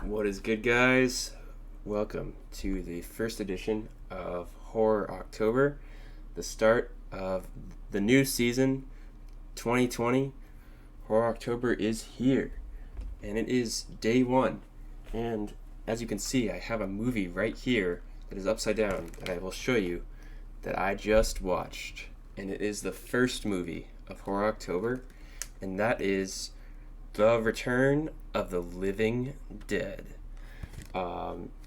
What is good, guys? Welcome to the first edition of Horror October, the start of the new season 2020. Horror October is here, and it is day one. And as you can see, I have a movie right here that is upside down that I will show you that I just watched. And it is the first movie of Horror October, and that is The Return of the Living Dead.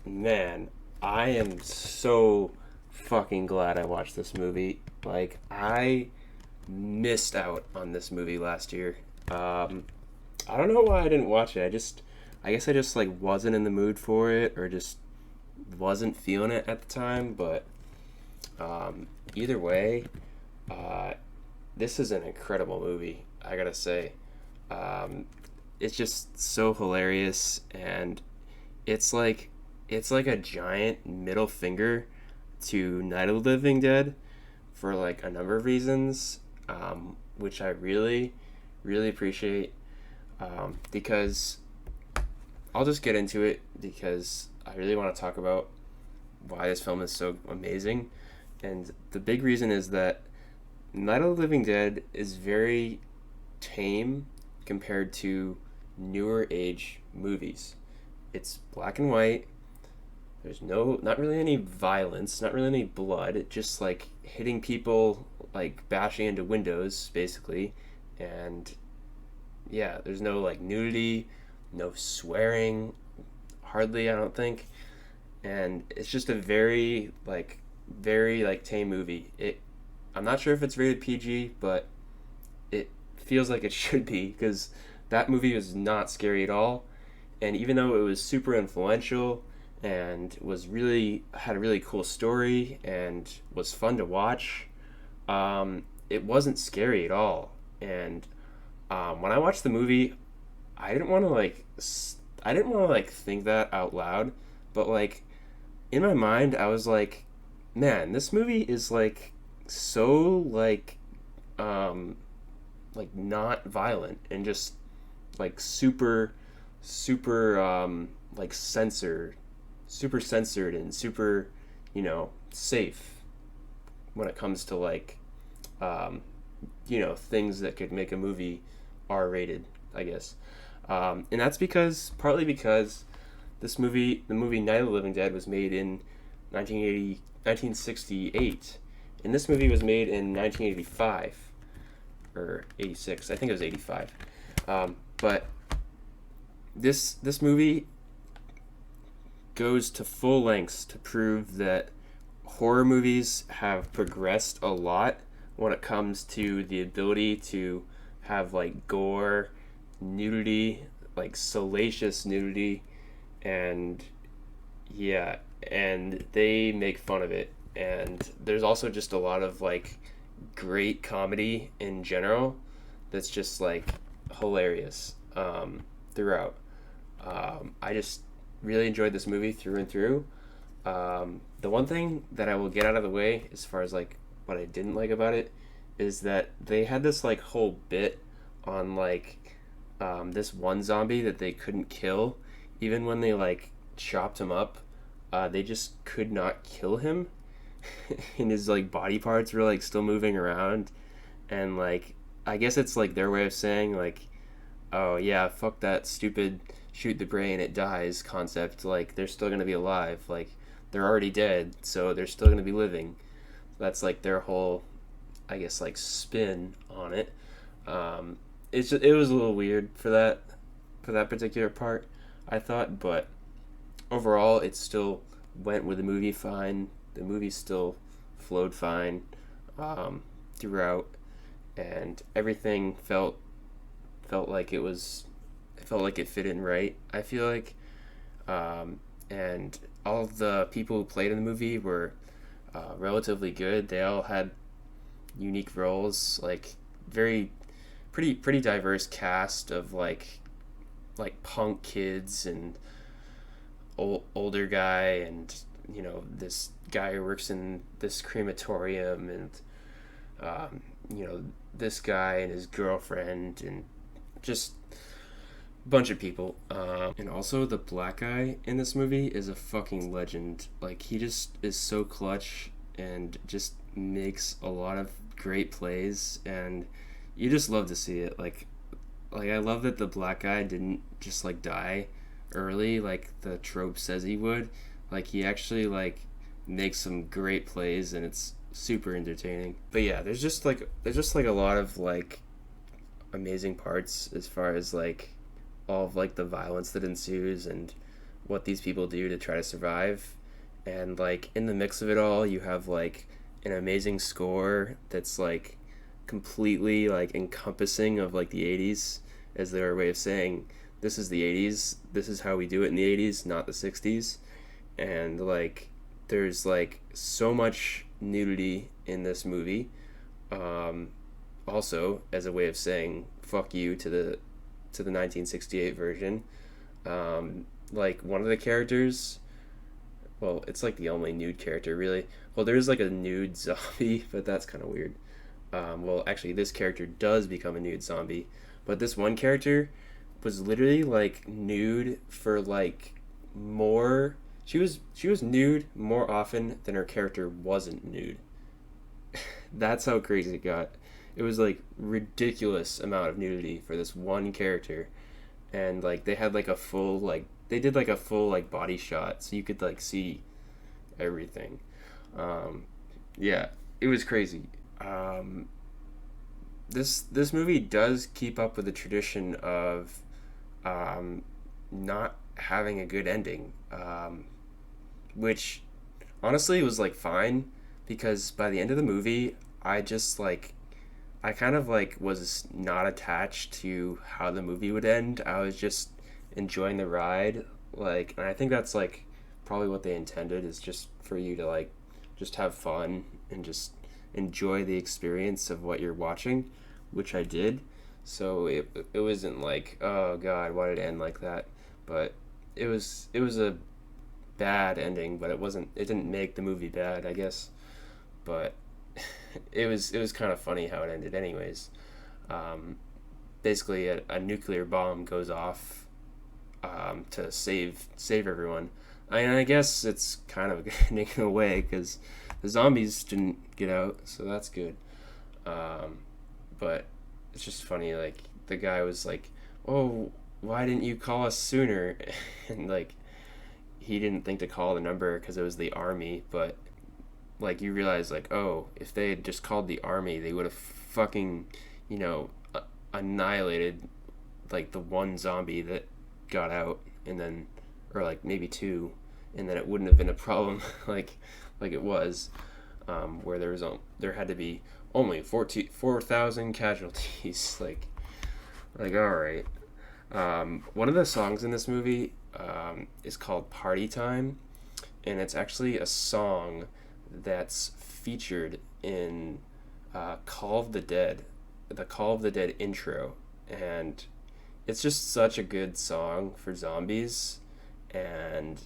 Man, I am so fucking glad I watched this movie. Like, I missed out on this movie last year. I don't know why I didn't watch it. I guess I just like wasn't in the mood for it, or just wasn't feeling it at the time. But either way, uh, this is an incredible movie. I gotta say, um, it's just so hilarious, and it's like it's like a giant middle finger to Night of the Living Dead for like a number of reasons, which I really appreciate. Because I'll just get into it because I really want to talk about why this film is so amazing. And the big reason is that Night of the Living Dead is very tame compared to newer age movies. It's black and white. There's not really any violence, not really any blood. It just like hitting people, like bashing into windows, basically. And yeah, there's no like nudity, no swearing, hardly, I don't think. And it's just a very like tame movie. I'm not sure if it's rated PG, but it feels like it should be because that movie was not scary at all. And even though it was super influential and was really had a really cool story and was fun to watch, it wasn't scary at all. And when I watched the movie, I didn't want to like I didn't want to like think that out loud, but like in my mind, I was man, this movie is so um, like not violent and just like super like super censored and super safe when it comes to um, things that could make a movie R-rated, I guess. And that's partly because the movie Night of the Living Dead, was made in 1968, and this movie was made in 1985 or 86. I think it was 85. But this movie goes to full lengths to prove that horror movies have progressed a lot when it comes to the ability to have like gore, nudity, like salacious nudity, and yeah, and they make fun of it. And there's also just a lot of like great comedy in general that's just like hilarious throughout. I just really enjoyed this movie through and through. The one thing that I will get out of the way, as far as like what I didn't like about it, is that they had this like whole bit on this one zombie that they couldn't kill, even when they like chopped him up. They just could not kill him, and his like body parts were like still moving around, and like I guess it's like their way of saying like, oh yeah, fuck that stupid shoot the brain it dies concept. Like they're still gonna be alive. Like they're already dead, so they're still gonna be living. That's like their whole, I guess, like spin on it. It was a little weird for that particular part, I thought, but overall it still went with the movie fine. The movie still flowed fine um, throughout, and everything felt like it felt like it fit in right. I feel like, and all of the people who played in the movie were relatively good. They all had unique roles, like very pretty diverse cast of like punk kids and older guy, and this guy who works in this crematorium, and um, you know this guy and his girlfriend, and just bunch of people. And also the black guy in this movie is a fucking legend. Like, he just is so clutch and just makes a lot of great plays, and you just love to see it. Like I love that the black guy didn't just like die early like the trope says he would. Like, he actually like makes some great plays, and it's super entertaining. But yeah, there's just like a lot of like amazing parts as far as like all of like the violence that ensues and what these people do to try to survive. And like in the mix of it all, you have like an amazing score that's like completely like encompassing of like the 80s, as their way of saying this is the 80s, this is how we do it in the 80s, not the 60s. And like there's like so much nudity in this movie, um, also as a way of saying fuck you to the 1968 version. Like one of the characters, well, it's like the only nude character really. Well, there's like a nude zombie, but that's kind of weird. Well, actually, this character does become a nude zombie, but this one character was literally like nude for like more. She was nude more often than her character wasn't nude. That's how crazy it got. It was like ridiculous amount of nudity for this one character, and like they had like a full like they did like a full like body shot so you could like see everything. Um, yeah, it was crazy. Um, this movie does keep up with the tradition of um, not having a good ending, which honestly was like fine, because by the end of the movie, I just like I kind of like was not attached to how the movie would end. I was just enjoying the ride, like, and I think that's like probably what they intended, is just for you to like just have fun and just enjoy the experience of what you're watching, which I did. So it wasn't like, oh god, why did it end like that? But it was a bad ending, but it didn't make the movie bad, I guess. But it was kind of funny how it ended anyways. um, Basically a nuclear bomb goes off, to save everyone. I guess it's kind of getting away because the zombies didn't get out, so that's good. um, but it's just funny, like the guy was like, oh, why didn't you call us sooner? And like he didn't think to call the number because it was the army. But like you realize like, oh, if they had just called the army, they would have fucking, you know, annihilated like the one zombie that got out, and then, or like maybe two, and then it wouldn't have been a problem like it was, where there had to be only 4,000 casualties. Like all right. One of the songs in this movie, is called Party Time, and it's actually a song that's featured in Call of the Dead, the Call of the Dead intro. And it's just such a good song for zombies. And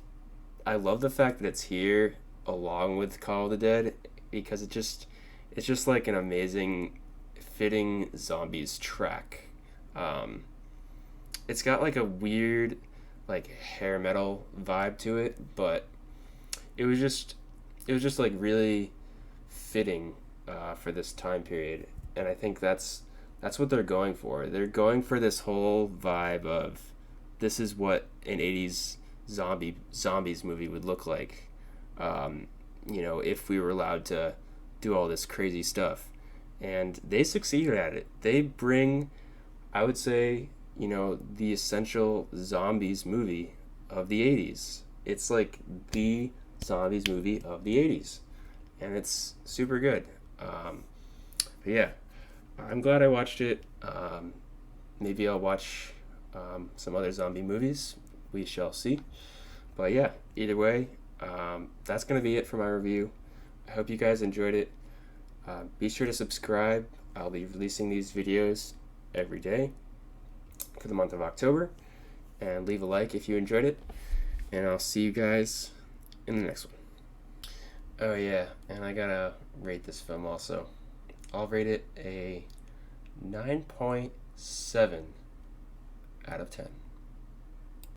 I love the fact that it's here along with Call of the Dead, because it's just like an amazing fitting zombies track. Um, it's got like a weird like hair metal vibe to it, but it was just it was just like really fitting, for this time period. And I think that's what they're going for. They're going for this whole vibe of this is what an 80s zombies movie would look like, um, if we were allowed to do all this crazy stuff. And they succeeded at it. They bring, I would say, the essential zombies movie of the 80s. It's like the zombies movie of the 80s. And it's super good. But yeah, I'm glad I watched it. Maybe I'll watch, some other zombie movies. We shall see. But yeah, either way, that's going to be it for my review. I hope you guys enjoyed it. Be sure to subscribe. I'll be releasing these videos every day for the month of October. And leave a like if you enjoyed it. And I'll see you guys in the next one. Oh yeah, and I gotta rate this film also. I'll rate it a 9.7 out of 10.